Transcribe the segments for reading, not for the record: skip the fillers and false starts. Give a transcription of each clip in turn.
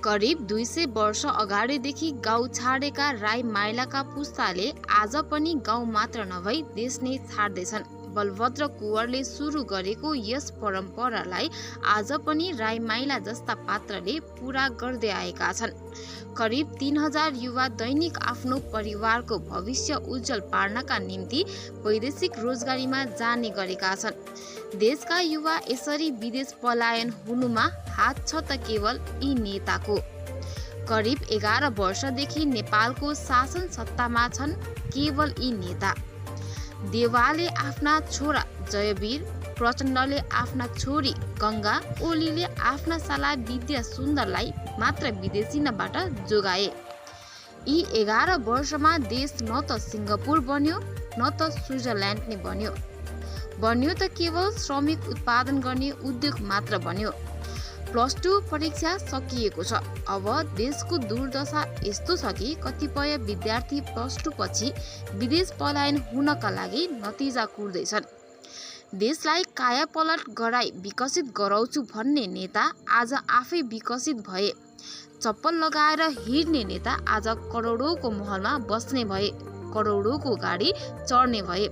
करिब 200 वर्ष अगाडिदेखि गाउँ छाडेका राई माइलाका पुस्ताले आज पनि गाउँ मात्र नभई देश नै छाड्दैछन्। बलभद्र कुँवरले सुरु गरेको यस परम्परालाई आज पनि राई माइला जस्ता पात्रले पूरा गर्दै आएका छन्। करिब 3000 युवा दैनिक आफ्नो परिवारको भविष्य उज्जवल पार्नका निम्ति वैदेशिक रोजगारीमा जाने गरेका छन्। देशका युवा यसरी विदेश पलायन हुनुमा हात छ त केवल यी नेताको। करिब 11 वर्षदेखि नेपालको शासन सत्तामा छन् केवल यी नेता। देवालले आफ्ना छोरा जयवीर, प्रचण्डले आफ्ना छोरी गङ्गा, ओलीले आफ्ना साला विद्या सुन्दरलाई मात्र विदेशीबाट जोगाए। यी 11 वर्षमा देश न त सिङ्गापुर बन्यो न त स्विजरल्यान्ड नै बन्यो त केवल श्रमिक उत्पादन गर्ने उद्योग मात्र बन्यो। +2 परीक्षा सकिएको छ। अब देशको दुर्दशा यस्तो छ कि कतिपय विद्यार्थी +2 पछि विदेश पलायन हुनका लागि नतिजा कुर्दैछन्। देशलाई कायापलट गराई विकसित गराउँछु भन्ने नेता आज आफै विकसित भए। चप्पल लगाएर हिँड्ने नेता आज करोडौँको महलमा बस्ने भए, करोडौँको गाडी चढ्ने भए।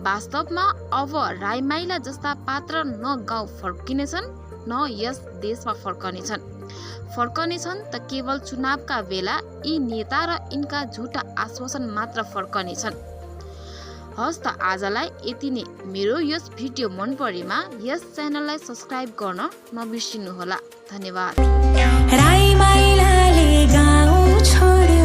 वास्तवमा अब राई माइला जस्ता पात्र न गाउँ फर्किनेछन् न यस देशमा फर्कनेछन् त केवल चुनावका बेला यी नेता र यिनका झुटा आश्वासन मात्र फर्कनेछन्। हस् त आजलाई यति नै। मेरो यस भिडियो मन परेमा यस च्यानललाई सब्स्क्राइब गर्न नबिर्सिनुहोला। धन्यवाद। राई माइलाले गाउँ छोड्यो।